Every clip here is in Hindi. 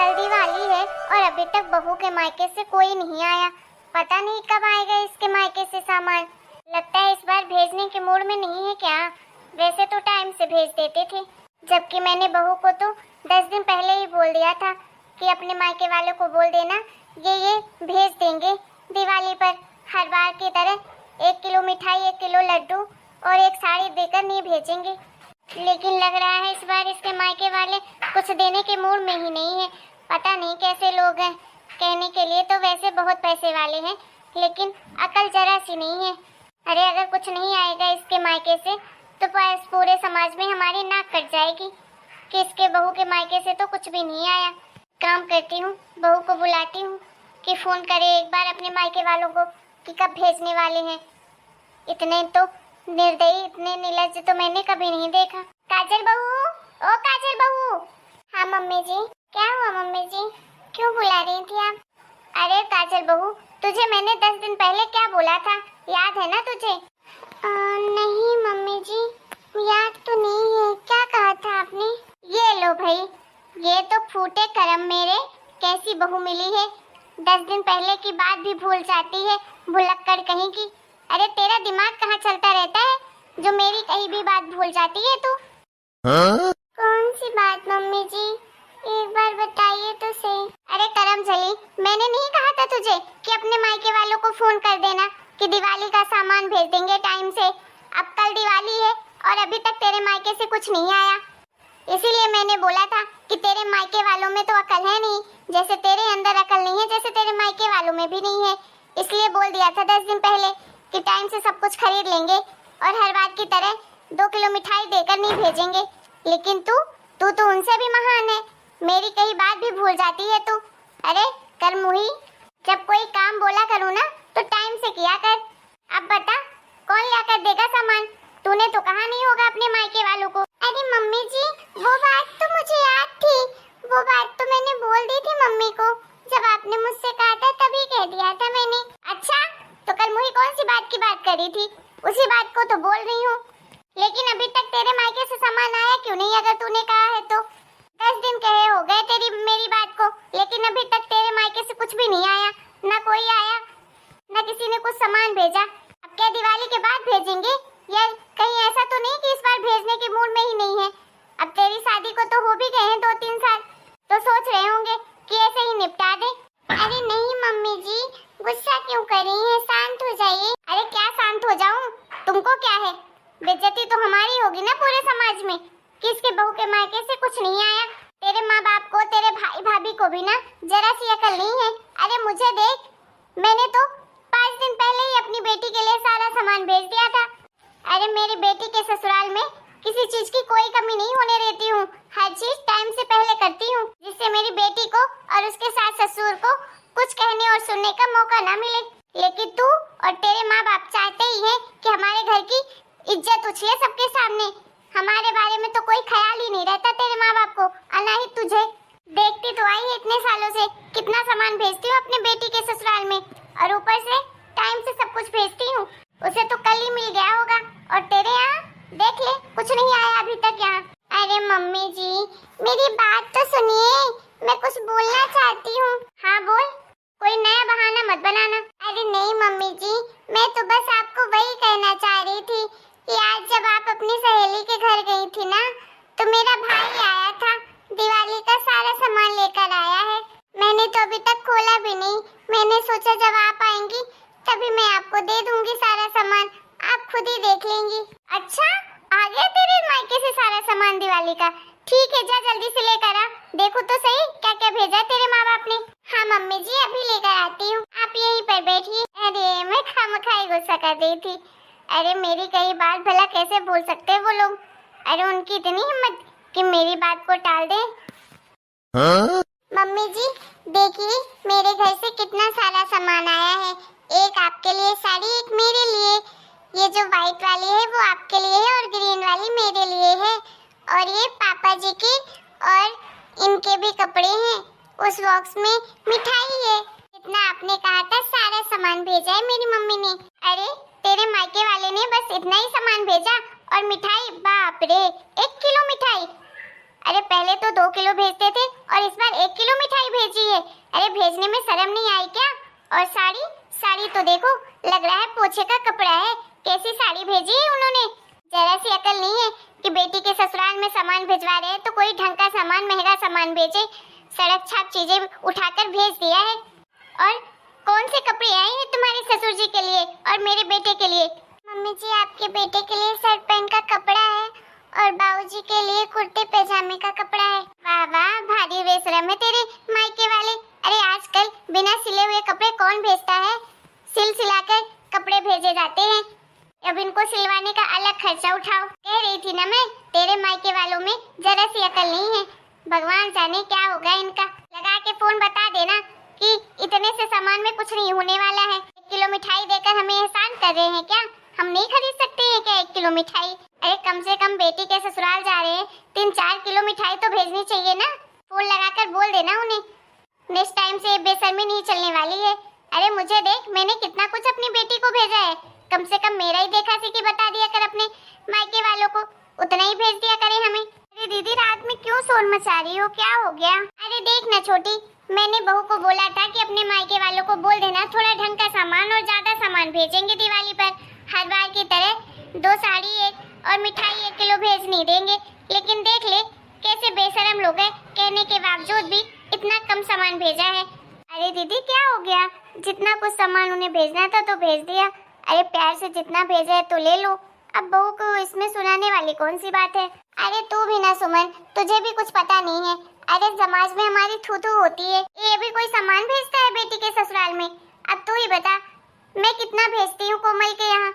कल दिवाली है और अभी तक बहू के मायके से कोई नहीं आया। पता नहीं कब आएगा इसके मायके से सामान। लगता है इस बार भेजने के मूड में नहीं है क्या। वैसे तो टाइम से भेज देते थे, जबकि मैंने बहू को तो 10 दिन पहले ही बोल दिया था कि अपने मायके वालों को बोल देना ये भेज देंगे दिवाली पर। हर बार की तरह 1 किलो मिठाई, 1 किलो लड्डू और एक साड़ी देकर नहीं भेजेंगे। लेकिन लग रहा है इस बार इसके मायके वाले कुछ देने के मूड में ही नहीं है। पता नहीं कैसे लोग हैं। कहने के लिए तो वैसे बहुत पैसे वाले हैं, लेकिन अकल जरा सी नहीं है। अरे अगर कुछ नहीं आएगा इसके मायके से तो पूरे समाज में हमारी नाक कट जाएगी कि इसके बहू के मायके से तो कुछ भी नहीं आया। काम करती हूँ, बहू को बुलाती हूँ कि फोन करे एक बार अपने मायके वालों को कि कब भेजने वाले हैं। इतने तो निर्दयी, इतने निर्लज्ज तो मैंने कभी नहीं देखा। काजल बहू, ओ काजल बहू। हाँ मम्मी जी। क्या हुआ मम्मी जी, क्यों बुला रही थी आप? अरे काजल बहू, तुझे मैंने 10 दिन पहले क्या बोला था, याद है ना तुझे? नहीं मम्मी जी, याद तो नहीं है। क्या कहा था आपने? ये लो भाई, ये तो फूटे करम मेरे, कैसी बहू मिली है। 10 दिन पहले की बात भी भूल जाती है, भुलक्कड़ कहीं की। अरे तेरा दिमाग कहाँ चलता रहता है जो मेरी कहीं भी बात भूल जाती है तू? कौन सी बात मम्मी जी, एक बार बताइए तो सही। अरे करम जली, मैंने नहीं कहा था तुझे कि अपने मायके वालों को फोन कर देना कि दिवाली का सामान भेज देंगे टाइम से। अब कल दिवाली है और अभी तक तेरे मायके से कुछ नहीं आया। इसीलिए मैंने बोला था कि तेरे मायके वालों में तो अकल है नहीं, जैसे तेरे अंदर अकल नहीं है जैसे तेरे मायके वालों में भी नहीं है। इसलिए बोल दिया था 10 दिन पहले कि टाइम से सब कुछ खरीद लेंगे और हर बार की तरह 2 किलो मिठाई देकर नहीं भेजेंगे। लेकिन तू तो उनसे भी महान है, मेरी कई बात भी भूल जाती है तू। अरे कर मुही, जब कोई काम बोला करूँ ना तो टाइम से किया कर। अब बता कौन लाकर देगा सामान? तूने तो कहा नहीं होगा अपने मायके वालों को। अरे मम्मी जी, वो बात तो मुझे याद थी, वो बात तो मैंने बोल दी थी मम्मी को। जब आपने मुझसे कहा था तभी कह दिया था मैंने। अच्छा, तो कल मुही कौन सी बात की बात करी थी? उसी बात को तो बोल रही हूँ। लेकिन अभी तक तेरे मायके से सामान आया क्यों नहीं? अगर तूने कहा है तो 10 दिन कहे हो गए तेरी मेरी बात को, लेकिन अभी तक तेरे मायके से कुछ भी नहीं आया। ना कोई आया, ना किसी ने कुछ सामान भेजा। अब क्या दिवाली के बाद भेजेंगे? या कहीं ऐसा तो नहीं कि इस बार भेजने के मूड में ही नहीं है? अब तेरी शादी को तो हो भी गए हैं 2-3 साल, तो सोच रहे होंगे कि ऐसे ही निपटा दे। अरे नहीं मम्मी जी, गुस्सा क्यों कर रही हैं? शांत हो जाइए। अरे क्या शांत हो जाऊं? तुमको क्या है? बेइज्जती तो हमारी होगी ना पूरे समाज में कि इसके बहू के मायके से कुछ नहीं आया। तेरे माँ बाप को, तेरे भाई भाभी को भी ना जरा सी अकल नहीं है। अरे मुझे देख, मैंने तो 5 दिन पहले ही अपनी बेटी के लिए सारा सामान भेज दिया था। अरे मेरी बेटी के ससुराल में किसी चीज की कोई कमी नहीं होने देती हूँ। हर चीज टाइम से पहले करती हूँ, जिससे मेरी बेटी को और उसके सास ससुर को कुछ कहने और सुनने का मौका ना मिले। लेकिन तू और तेरे माँ बाप चाहते ही हैं कि हमारे घर की इज्जत उछले सबके सामने। हमारे बारे में तो कोई ख्याल ही नहीं रहता तेरे माँ बाप को। अनाहित तुझे देखती तो आई है इतने सालों से, कितना सामान भेजती हूँ अपने बेटी के ससुराल में, और ऊपर से टाइम से सब कुछ भेजती हूँ। उसे तो कल ही मिल गया होगा, और तेरे यहाँ देख ले कुछ नहीं आया अभी तक यहाँ। अरे मम्मी जी, मेरी बात तो सुनिए, मैं कुछ बोलना चाहती हूँ। हाँ बोल, कोई नया बहाना मत बनाना। अरे नहीं मम्मी जी, मैं तो बस आपको वही कहना चाह रही थी कि आज जब आप अपनी सहेली के घर गई थी ना, तो मेरा भाई आया था, दिवाली का सारा सामान लेकर आया है। मैंने तो अभी तक खोला भी नहीं। मैंने सोचा जब आप आएंगी तभी मैं आपको दे दूंगी सारा सामान, आप खुद ही देख लेंगी। अच्छा, आ गया तेरे मायके से सारा सामान दिवाली का? ठीक है, जा जल्दी से लेकर आ, देखो तो सही क्या क्या भेजा तेरे माँ बाप ने। हाँ मम्मी जी, अभी लेकर आती हूँ, आप यहीं पर बैठिए। अरे मैं खामखाई गुस्सा कर रही थी। अरे मेरी कई बात भला कैसे बोल सकते हैं वो लोग? अरे उनकी इतनी हिम्मत कि मेरी बात को टाल दे। मम्मी जी देखिए, मेरे घर से कितना सारा सामान आया है। एक आपके लिए साड़ी, एक मेरे लिए। ये जो व्हाइट वाली है वो आपके लिए है और ग्रीन वाली मेरे लिए है। और ये पापा जी की और इनके भी कपड़े हैं। उस बॉक्स में मिठाई है। इतना आपने कहा था सारा सामान भेजा है मेरी मम्मी ने। अरे तेरे मायके वाले ने बस इतना ही सामान भेजा और मिठाई, बाप रे, 1 किलो मिठाई। अरे पहले तो 2 किलो भेजते थे और इस बार 1 किलो मिठाई भेजने में शर्म नहीं आई क्या? और साड़ी साड़ी तो देखो, लग रहा है पोछे का कपड़ा है। कैसी साड़ी भेजी है उन्होंने? जरा सी अकल नहीं है कि बेटी के ससुराल में सामान भिजवा रहे हैं तो कोई ढंग का सामान, महंगा सामान भेजे। सड़क छाप चीजें उठाकर भेज दिया है। और कौन से कपड़े आए हैं तुम्हारे ससुर जी के लिए और मेरे बेटे के लिए? मम्मी जी, आपके बेटे के लिए शर्ट पैंट का कपड़ा है और बाबूजी के लिए कुर्ते पैजामे का कपड़ा है। वाह वाह, भारी बेशरम है तेरे मायके वाले। अरे आजकल बिना सिले हुए कपड़े कौन भेजता है? सिलाकर कपड़े भेजे जाते हैं। अब इनको सिलवाने का अलग खर्चा उठाओ। कह रही थी ना मैं, तेरे मायके वालों में जरा सी अकल नहीं है। भगवान जाने क्या होगा इनका। लगा के फोन बता देना कि इतने से सामान में कुछ नहीं होने वाला है। 1 किलो मिठाई देकर हमें एहसान कर रहे हैं क्या? हम नहीं खरीद सकते हैं क्या 1 किलो मिठाई? अरे कम से कम बेटी के ससुराल जा रहे हैं, 3-4 किलो मिठाई तो भेजनी चाहिए ना। फोन लगाकर बोल देना उन्हें। नेक्स्ट टाइम से बेशर्मी नहीं चलने वाली है। अरे मुझे देख, मैंने कितना कुछ अपनी बेटी को भेजा है। कम से कम मेरा ही देखा सी कि बता दिया कर अपने मायके वालों को, उतना ही भेज दिया करे हमें। अरे दीदी, रात में क्यों शोर मचा रही हो? क्या हो गया? अरे देख ना छोटी, मैंने बहू को बोला था कि अपने मायके वालों को बोल देना थोड़ा ढंग का सामान और ज्यादा सामान भेजेंगे दिवाली पर। हर बार की तरह 2 साड़ी, 1 और मिठाई 1 किलो भेज नहीं देंगे। लेकिन देख ले कैसे बेशरम लोग हैं, कहने के बावजूद भी इतना कम सामान भेजा है। अरे दीदी क्या हो गया? जितना कुछ सामान उन्हें भेजना था तो भेज दिया। अरे प्यार से जितना भेजा है तो ले लो। अब बहू को इसमें सुनाने वाली कौन सी बात है? अरे तू भी ना सुमन, तुझे भी कुछ पता नहीं है। अरे समाज में हमारी थू-थू होती है। ये भी कोई सामान भेजता है बेटी के ससुराल में? अब तू ही बता, मैं कितना भेजती हूँ कोमल के यहाँ,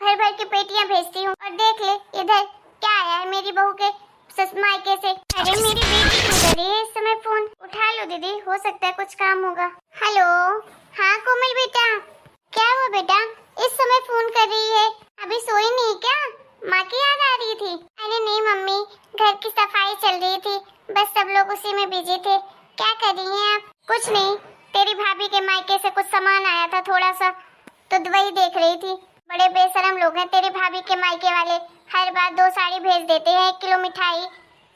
भर भर की पेटियाँ भेजती हूँ। और देख ले इधर क्या आया है मेरी बहू के मायके से। अरे मेरी बेटी क्यों कर रही है इस समय फोन? उठा लो दीदी, हो सकता है कुछ काम होगा। हेलो, हाँ कोमल बेटा, क्या हुआ बेटा? इस समय फोन कर रही है? अभी सोई नहीं क्या? माँ की याद आ रही थी? अरे नहीं मम्मी, घर की सफाई चल रही थी, बस सब लोग उसी में बिजी थे। क्या कर रही हैं आप? कुछ नहीं, तेरी भाभी के मायके से कुछ सामान आया था थोड़ा सा, तो वही देख रही थी। बड़े बेशरम लोग हैं तेरे भाभी के मायके वाले। हर बार 2 साड़ी भेज देते हैं, 1 किलो मिठाई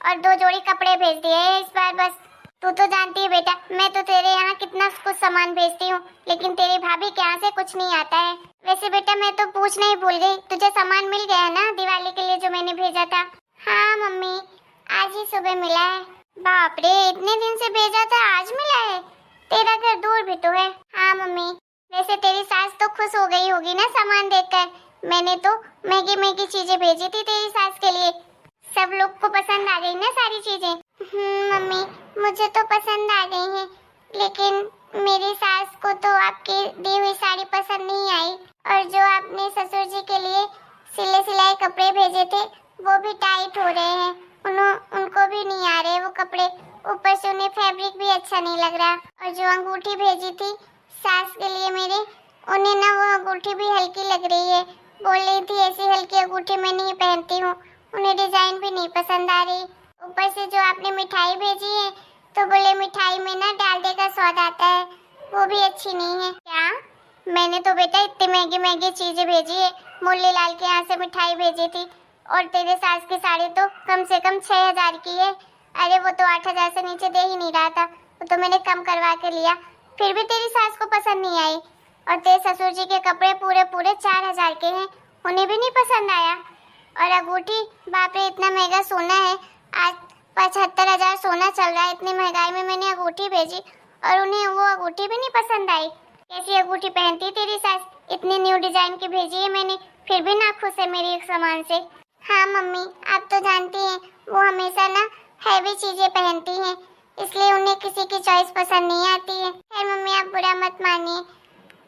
और 2 जोड़ी कपड़े भेज दिए हैं इस बार बस। तू तो जानती है बेटा, मैं तो तेरे यहाँ कितना कुछ सामान भेजती हूँ, लेकिन तेरी भाभी के यहाँ से कुछ नहीं आता है। वैसे बेटा मैं तो पूछना ही भूल गई, तुझे सामान मिल गया ना दिवाली के लिए जो मैंने भेजा था? हाँ मम्मी, आज ही सुबह मिला है। बाप रे, इतने दिन से भेजा था, आज मिला है? तेरा घर दूर भी तो है। हाँ मम्मी, वैसे तेरी सास तो खुश हो गई होगी ना सामान देखकर। मैंने तो महंगी महंगी चीजें भेजी थी तेरी सास के लिए। सब लोग को पसंद आ गई ना सारी चीजें? मम्मी, मुझे तो पसंद आ गई हैं, लेकिन मेरी सास को तो आपकी दी हुई साड़ी पसंद नहीं आई। और जो आपने ससुर जी के लिए सिले सिलाए कपड़े भेजे थे वो भी टाइट हो रहे हैं, उनको भी नहीं आ रहे वो कपड़े। ऊपर से उन्हें फैब्रिक भी अच्छा नहीं लग रहा। और जो अंगूठी भेजी थी सास के लिए मेरे, उन्हें ना वो अंगूठी भी हल्की लग रही है। बोल रही थी ऐसी हल्की अंगूठी मैं नहीं पहनती हूँ, उन्हें डिजाइन भी नहीं पसंद आ रही। ऊपर से जो आपने मिठाई भेजी है तो बोले मिठाई में ना डालडे का स्वाद आता है, वो भी अच्छी नहीं है। क्या? मैंने तो बेटा इतनी महंगी महंगी चीजें भेजी है। मुरली लाल के यहाँ से मिठाई भेजी थी और तेरे सास की साड़ी तो कम से कम 6000 की है। अरे वो तो 8000 से नीचे दे ही नहीं रहा था, वो तो मैंने कम करवा के लिया, फिर भी तेरी सास को पसंद नहीं आई। और तेरे ससुर जी के कपड़े पूरे 4000 के हैं, उन्हें भी नहीं पसंद आया। और अंगूठी, बाप रे इतना महंगा सोना है, आज 75,000 सोना चल रहा है। इतनी महंगाई में मैंने अंगूठी भेजी और उन्हें वो अंगूठी भी नहीं पसंद आई। कैसी अंगूठी पहनती तेरी सास? इतनी न्यू डिजाइन की भेजी है मैंने, फिर भी ना खुश है मेरी सामान से। हाँ मम्मी, आप तो जानती हैं वो हमेशा ना हैवी चीजें पहनती हैं, इसलिए उन्हें किसी की चॉइस पसंद नहीं आती है। खैर मम्मी, आप बुरा मत मानिए,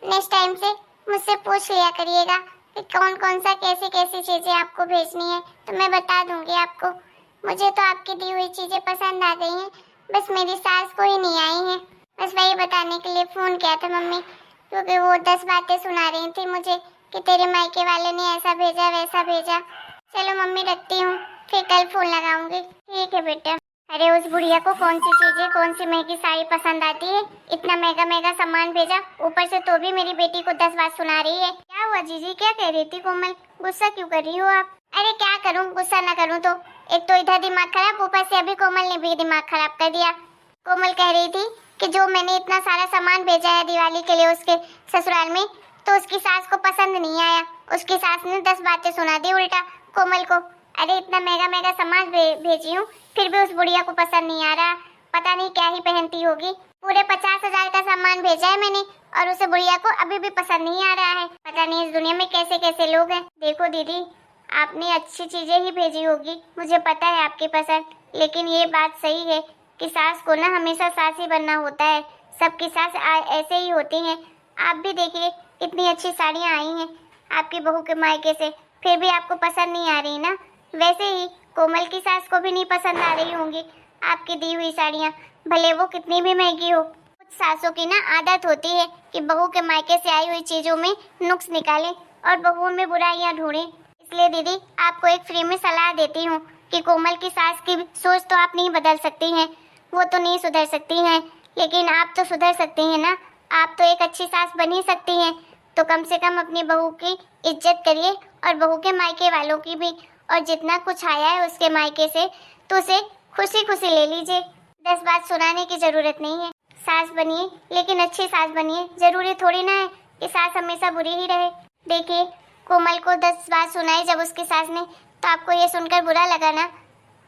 नेक्स्ट टाइम से मुझसे पूछ लिया करिएगा कि कौन कौन सा कैसी कैसी चीजें आपको भेजनी है, तो मैं बता दूंगी आपको। मुझे तो आपकी दी हुई चीजें पसंद आ गई हैं, बस मेरी सास को ही नहीं आई हैं। बस वही बताने के लिए फोन किया था मम्मी, क्योंकि वो 10 बातें सुना रही थी मुझे कि तेरे मायके वाले ने ऐसा भेजा वैसा भेजा। चलो मम्मी रखती हूँ, फिर कल फोन लगाऊंगी। ठीक है बेटा। अरे उस बुढ़िया को कौन सी चीजें, कौन सी महंगी साड़ी पसंद आती है? इतना महंगा महंगा सामान भेजा, ऊपर से तो भी मेरी बेटी को 10 बात सुना रही है। क्या हुआ जीजी, क्या कह रही थी कोमल? गुस्सा क्यों कर रही हो आप? अरे क्या करूँ, गुस्सा ना करूँ तो? एक तो इधर दिमाग खराब, ऊपर से अभी कोमल ने भी दिमाग खराब कर दिया। कोमल कह रही थी कि जो मैंने इतना सारा सामान भेजा है दिवाली के लिए उसके ससुराल में, तो उसकी सास को पसंद नहीं आया। उसकी सास ने 10 बातें सुना दी उल्टा कोमल को। अरे इतना महंगा महंगा सामान भेजी हूँ, फिर भी उस बुढ़िया को पसंद नहीं आ रहा। पता नहीं क्या ही पहनती होगी। पूरे 50,000 का सामान भेजा है मैंने और उसे बुढ़िया को अभी भी पसंद नहीं आ रहा है। पता नहीं इस दुनिया में कैसे कैसे लोग हैं। देखो दीदी, आपने अच्छी चीजें ही भेजी होगी, मुझे पता है आपकी पसंद, लेकिन ये बात सही है कि सास को ना हमेशा सास ही बनना होता है। सबकी सास ऐसे ही होती हैं। आप भी देखिए कितनी अच्छी साड़ियाँ आई हैं आपकी बहू के मायके से, फिर भी आपको पसंद नहीं आ रही ना। वैसे ही कोमल की सास को भी नहीं पसंद आ रही होंगी आपकी दी हुई साड़ियाँ, भले वो कितनी भी महंगी हो। कुछ सासों की ना आदत होती है कि बहू के मायके से आई हुई चीजों में नुक्स निकालें और बहुओं में बुराइयां ढूंढें। इसलिए दीदी आपको एक फ्री में सलाह देती हूँ कि कोमल की सास की सोच तो आप नहीं बदल सकती हैं, वो तो नहीं सुधर सकती हैं, लेकिन आप तो सुधर सकती हैं ना। आप तो एक अच्छी सास बन ही सकती हैं। तो कम से कम अपनी बहू की इज्जत करिए और बहू के मायके वालों की भी, और जितना कुछ आया है उसके मायके से तो उसे खुशी खुशी ले लीजिए। 10 बात सुनाने की जरूरत नहीं है। सास बनिए, लेकिन अच्छी सास बनिए। जरूरी थोड़ी ना है कि सास हमेशा बुरी ही रहे। देखिए कोमल को 10 बात सुनाई जब उसकी सास ने, तो आपको ये सुनकर बुरा लगा ना।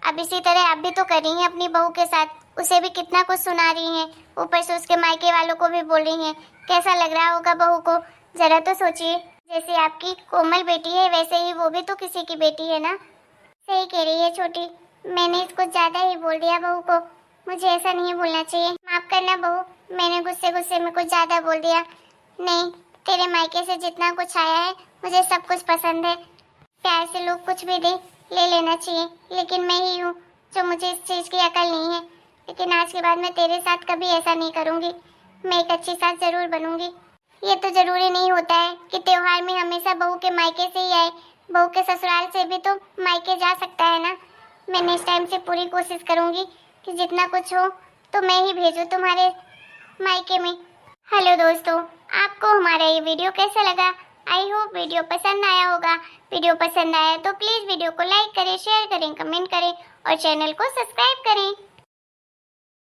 अब इसी तरह आप भी तो कर रही हैं अपनी बहू के साथ, उसे भी कितना कुछ सुना रही हैं, ऊपर से उसके मायके वालों को भी बोल रही हैं। कैसा लग रहा होगा बहू को, जरा तो सोचिए। जैसे आपकी कोमल बेटी है वैसे ही वो भी तो किसी की बेटी है ना। सही कह रही है छोटी, मैंने कुछ ज्यादा ही बोल दिया बहू को, मुझे ऐसा नहीं बोलना चाहिए। माफ करना बहू, मैंने गुस्से गुस्से में कुछ ज्यादा बोल दिया। नहीं, तेरे मायके से जितना कुछ आया है मुझे सब कुछ पसंद है। प्यार से लोग कुछ भी दे ले लेना चाहिए, लेकिन मैं ही हूँ जो मुझे इस चीज की अकल नहीं है। लेकिन आज के बाद मैं तेरे साथ कभी ऐसा नहीं करूँगी। मैं एक अच्छी सास जरूर बनूंगी। ये तो जरूरी नहीं होता है कि त्योहार में हमेशा बहू के मायके से ही आए, बहू के ससुराल से भी तो मायके जा सकता है ना। मैं नेक्स्ट टाइम से पूरी कोशिश करूंगी कि जितना कुछ हो तो मैं ही भेजूं तुम्हारे मायके में। हेलो दोस्तों, आपको हमारा ये वीडियो कैसा लगा? आई होप वीडियो पसंद आया होगा। वीडियो पसंद आया तो प्लीज वीडियो को लाइक करें, शेयर करें, कमेंट करें और चैनल को सब्सक्राइब करें।